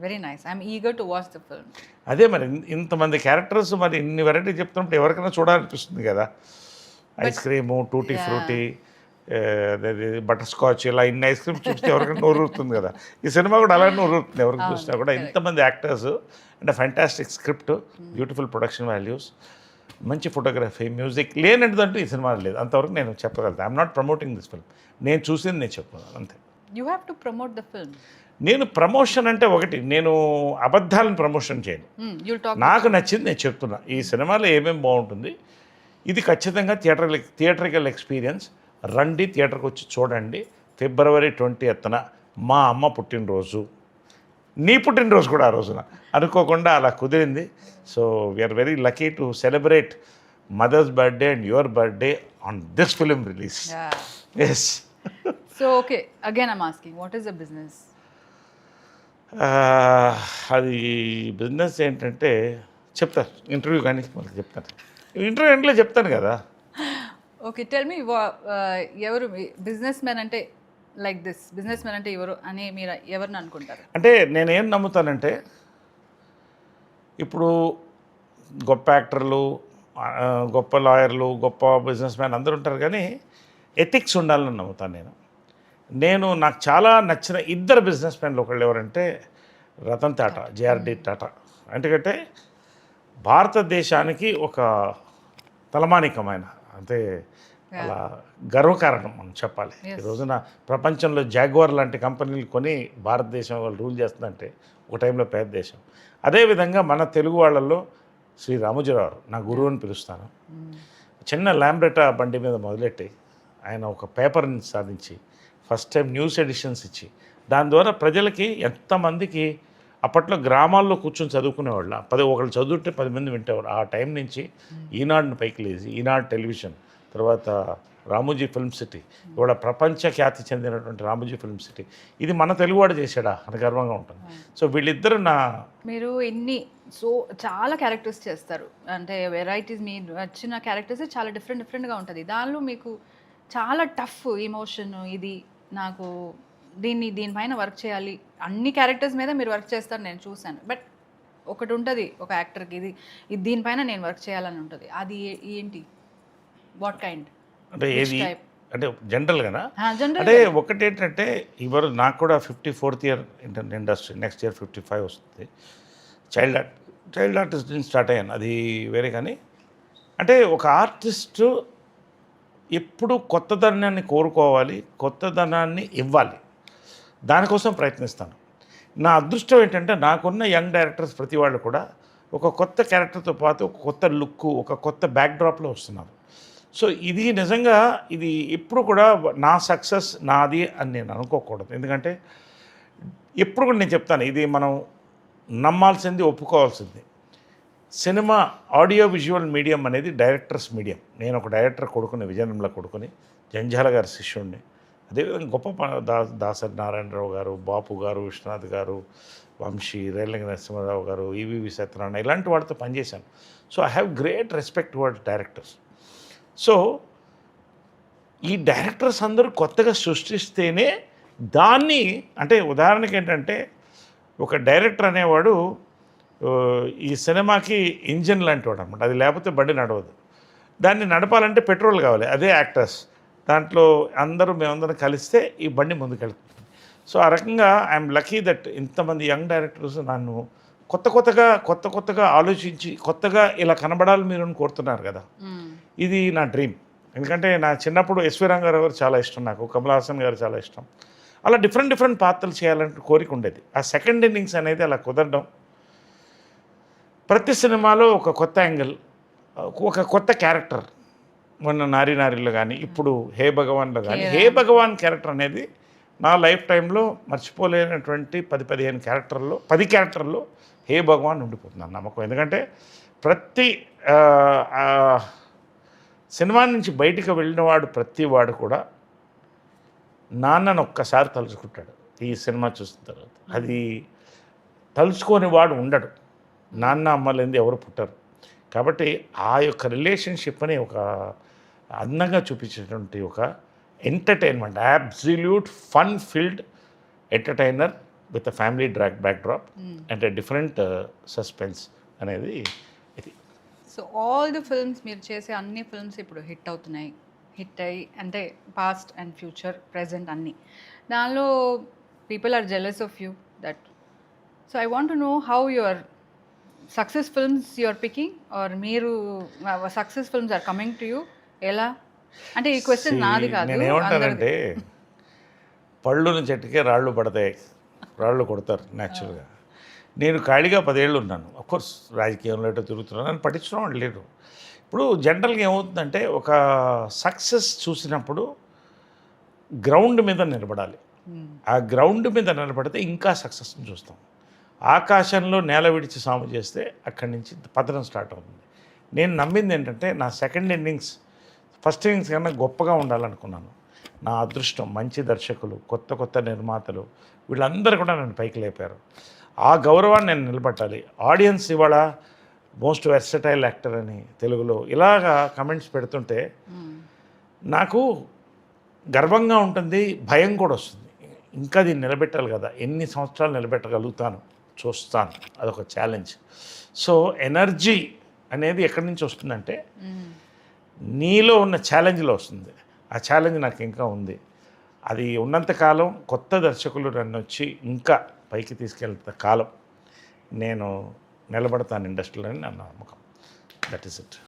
Very nice. I'm eager to watch the film. అదే మరి ఇంతమంది క్యారెక్టర్స్ మరి ఇన్ని వెరైటీ చెప్తున్నప్పుడు ఎవరికైనా చూడాలనిపిస్తుంది కదా. Ice cream, tutti frutti, butterscotch, ఇలా ఇన్ని ఐస్ క్రీమ్స్ చూస్తే ఎవరికైనా నోరుతుంది కదా. ఈ సినిమా కూడా అలాగే నోరుతుంది ఎవరికి చూసినా కూడా. ఇంతమంది యాక్టర్స్ అంటే fantastic script, beautiful production values, మంచి ఫోటోగ్రఫీ, మ్యూజిక్ లేనిదంటూ ఈ సినిమా లేదు. అంతవరకు నేను చెప్పగలుగుతాను. I'm not promoting this film. నేను చూసింది నేను చెప్తున్నాను అంతే. You have to promote the film. నేను ప్రమోషన్ అంటే ఒకటి, నేను అబద్ధాలను ప్రమోషన్ చేయను. నాకు నచ్చింది నేను చెప్తున్నా. ఈ సినిమాలో ఏమేమి బాగుంటుంది, ఇది ఖచ్చితంగా థియేటరికల్ ఎక్స్పీరియన్స్. రండి, థియేటర్కి వచ్చి చూడండి. February 20th మా అమ్మ పుట్టినరోజు, నీ పుట్టినరోజు కూడా ఆ రోజున అనుకోకుండా అలా కుదిరింది. So we are very lucky to celebrate mother's birthday and your birthday on this film release. Yes. So okay, again I'm asking, what is the business? అది బిజినెస్ ఏంటంటే చెప్తారు ఇంటర్వ్యూ, కానీ మనకి చెప్తాను. ఇంటర్వ్యూ ఎంట్లో చెప్తాను కదా. ఓకే, టెల్ మీ, ఎవరు business man అంటే, లైక్ దిస్ బిజినెస్ మ్యాన్ అంటే ఎవరు అని మీరు ఎవరిని అనుకుంటారు? అంటే నేనేం నమ్ముతానంటే, ఇప్పుడు గొప్ప యాక్టర్లు, గొప్ప లాయర్లు, గొప్ప బిజినెస్ మ్యాన్ అందరూ ఉంటారు, కానీ ఎథిక్స్ ఉండాలని నమ్ముతాను నేను. నాకు చాలా నచ్చిన ఇద్దరు బిజినెస్ మ్యాన్లు ఒకళ్ళు ఎవరంటే రతన్ టాటా, జేఆర్డి టాటా. ఎందుకంటే భారతదేశానికి ఒక తలమానికమైన, అంటే అలా గర్వకారణం మనం చెప్పాలి. ఈ రోజున ప్రపంచంలో జాగ్వార్ లాంటి కంపెనీలు కొని భారతదేశం వాళ్ళు రూల్ చేస్తుందంటే ఒక టైంలో పేద దేశం. అదేవిధంగా మన తెలుగు వాళ్ళల్లో శ్రీ రామోజీరావు నా గురువు అని పిలుస్తాను. చిన్న ల్యాంబ్రెటా బండి మీద మొదలెట్టి ఆయన ఒక పేపర్ని సాధించి ఫస్ట్ టైం న్యూస్ ఎడిషన్స్ ఇచ్చి, దాని ద్వారా ప్రజలకి ఎంతమందికి అప్పట్లో గ్రామాల్లో కూర్చొని చదువుకునేవాళ్ళు, ఒకళ్ళు చదువుంటే 10 మంది వింటేవారు. ఆ టైం నుంచి ఈనాడుని పైకి లేచి, ఈనాడు టెలివిజన్, తర్వాత రామోజీ ఫిల్మ్ సిటీ, ఇవాళ ప్రపంచ ఖ్యాతి చెందినటువంటి రామోజీ ఫిల్మ్ సిటీ, ఇది మన తెలుగువాడు చేశాడా అని గర్వంగా ఉంటుంది. సో వీళ్ళిద్దరు మీరు చాలా క్యారెక్టర్స్ చేస్తారు, అంటే వెరైటీస్, మీ వచ్చిన క్యారెక్టర్స్ చాలా డిఫరెంట్గా ఉంటుంది. దానిలో మీకు చాలా టఫ్ ఎమోషన్, ఇది నాకు దీనిపైన వర్క్ చేయాలి, అన్ని క్యారెక్టర్స్ మీద మీరు వర్క్ చేస్తారు నేను చూశాను. బట్ ఒకటి ఉంటుంది ఒక యాక్టర్కి, ఇది దీనిపైన నేను వర్క్ చేయాలని ఉంటుంది. అది ఏంటి? What kind? అంటే ఏది అంటే జనరల్గానా? అంటే ఒకటి ఏంటంటే, ఇవాళ నాకు కూడా 54th year industry, next year 55 వస్తుంది. చైల్డ్ ఆర్టిస్ట్ నుంచి స్టార్ట్ అయ్యాను, అది వేరే. కానీ అంటే ఒక ఆర్టిస్టు ఎప్పుడు కొత్తదనాన్ని కోరుకోవాలి, కొత్తదనాన్ని ఇవ్వాలి, దానికోసం ప్రయత్నిస్తాను. నా అదృష్టం ఏంటంటే, నాకున్న యంగ్ డైరెక్టర్స్ ప్రతి వాళ్ళు కూడా ఒక కొత్త క్యారెక్టర్తో పాటు ఒక కొత్త లుక్కు, ఒక కొత్త బ్యాక్డ్రాప్లో వస్తున్నారు. సో ఇది నిజంగా ఇది ఎప్పుడు కూడా నా సక్సెస్ నాది అని నేను అనుకోకూడదు. ఎందుకంటే ఎప్పుడు కూడా నేను చెప్తాను, ఇది మనం నమ్మాల్సింది, ఒప్పుకోవాల్సింది. సినిమా ఆడియో విజువల్ మీడియం అనేది డైరెక్టర్స్ మీడియం. నేను ఒక డైరెక్టర్ కొడుకుని, విజయనంలో కొడుకుని, జంజాల గారి శిష్యుడిని. అదేవిధంగా గొప్ప దాసరి నారాయణరావు గారు, బాపు గారు, విశ్వనాథ్ గారు, వంశీ, రేలంగి నరసింహారావు గారు, ఈవీవి సత్యనారాయణ, ఇలాంటి వాళ్ళతో పనిచేశాను. So I have great respect towards directors. So ఈ డైరెక్టర్స్ అందరూ కొత్తగా సృష్టిస్తేనే దాన్ని, అంటే ఉదాహరణకి ఏంటంటే, ఒక డైరెక్టర్ అనేవాడు ఈ సినిమాకి ఇంజిన్ లాంటి వాడు అనమాట. అది లేకపోతే బండి నడవదు. దాన్ని నడపాలంటే పెట్రోల్ కావాలి. అదే యాక్టర్స్. దాంట్లో మేమందరం కలిస్తే ఈ బండి ముందుకెళ్తుంది. సో ఆ రకంగా ఐఎమ్ లక్కీ దట్ ఇంతమంది యంగ్ డైరెక్టర్స్ నన్ను కొత్తగా ఆలోచించి, కొత్తగా ఇలా కనబడాలి మీరు అని కోరుతున్నారు కదా. ఇది నా డ్రీమ్. ఎందుకంటే నా చిన్నప్పుడు ఎస్వి రంగారావు గారు చాలా ఇష్టం, నాకు కమల్ హాసన్ గారు చాలా ఇష్టం. అలా డిఫరెంట్ పాత్రలు చేయాలంటే కోరిక ఉండేది. ఆ సెకండ్ ఇన్నింగ్స్ అనేది అలా కుదరడం, ప్రతి సినిమాలో ఒక కొత్త యాంగిల్, ఒక కొత్త క్యారెక్టర్. మొన్న నారిలో కానీ, ఇప్పుడు హే భగవాన్లో కానీ, హే భగవాన్ క్యారెక్టర్ అనేది నా లైఫ్ టైంలో మర్చిపోలేనటువంటి 10-15 క్యారెక్టర్లో 10 క్యారెక్టర్లో హే భగవాన్ ఉండిపోతున్నాను నమ్మకం. ఎందుకంటే ప్రతి సినిమా నుంచి బయటికి వెళ్ళినవాడు ప్రతి వాడు కూడా నాన్నను ఒక్కసారి తలుచుకుంటాడు ఈ సినిమా చూసిన తర్వాత. అది తలుచుకొని వాడు ఉండడు. నాన్న అమ్మ లేనిది ఎవరు పుట్టరు. కాబట్టి ఆ యొక్క రిలేషన్షిప్ని ఒక అందంగా చూపించేటువంటి ఒక entertainment, absolute fun field entertainer with a family backdrop and different suspense అనేది ఇది. సో ఆల్ ది ఫిల్మ్స్ మీరు చేసే అన్ని ఫిల్మ్స్ ఇప్పుడు హిట్ అవుతున్నాయి. హిట్ అయ్యి అంటే పాస్ట్ అండ్ ఫ్యూచర్ ప్రెజెంట్ అన్నీ దానిలో people are jealous of you that. So I want to know how your success films you're picking or మీరు success films are coming to you ఎలా అంటే ఈ క్వశ్చన్ నాది కాదు. నేను ఏమంటానంటే పళ్ళుని చెట్టుకే రాళ్ళు పడతాయి, రాళ్ళు కొడతారు న్యాచురల్గా. నేను ఖాళీగా 10 ఏళ్ళు ఉన్నాను. అఫ్కోర్స్ రాజకీయంలో ఎటో తిరుగుతున్నాను, అని పట్టించడం వాళ్ళు లేరు. ఇప్పుడు జనరల్గా ఏమవుతుందంటే ఒక సక్సెస్ చూసినప్పుడు గ్రౌండ్ మీద నిలబడాలి. ఆ గ్రౌండ్ మీద నిలబడితే ఇంకా సక్సెస్ని చూస్తాం. ఆకాశంలో నేల విడిచి సాము చేస్తే అక్కడి నుంచి పతనం స్టార్ట్ అవుతుంది. నేను నమ్మింది ఏంటంటే నా సెకండ్ ఇన్నింగ్స్ ఫస్ట్ ఇన్నింగ్స్ కన్నా గొప్పగా ఉండాలనుకున్నాను. నా అదృష్టం మంచి దర్శకులు, కొత్త కొత్త నిర్మాతలు వీళ్ళందరూ కూడా నన్ను పైకి లేపారు. ఆ గౌరవాన్ని నేను నిలబెట్టాలి. ఆడియన్స్ ఇవాళ మోస్ట్ వెర్సటైల్ యాక్టర్ అని తెలుగులో ఇలాగా కమెంట్స్ పెడుతుంటే నాకు గర్వంగా ఉంటుంది, భయం కూడా వస్తుంది. ఇంకా దీన్ని నిలబెట్టాలి కదా, ఎన్ని సంవత్సరాలు నిలబెట్టగలుగుతాను చూస్తాను, అదొక ఛాలెంజ్. సో ఎనర్జీ అనేది ఎక్కడి నుంచి వస్తుందంటే నీలో ఉన్న ఛాలెంజ్లో వస్తుంది. ఆ ఛాలెంజ్ నాకు ఇంకా ఉంది. అది ఉన్నంతకాలం కొత్త దర్శకులు నన్ను వచ్చి ఇంకా పైకి తీసుకెళ్తే కాలం నేను నిలబడతాను ఇండస్ట్రీలో అని నా నమ్మకం. That is it.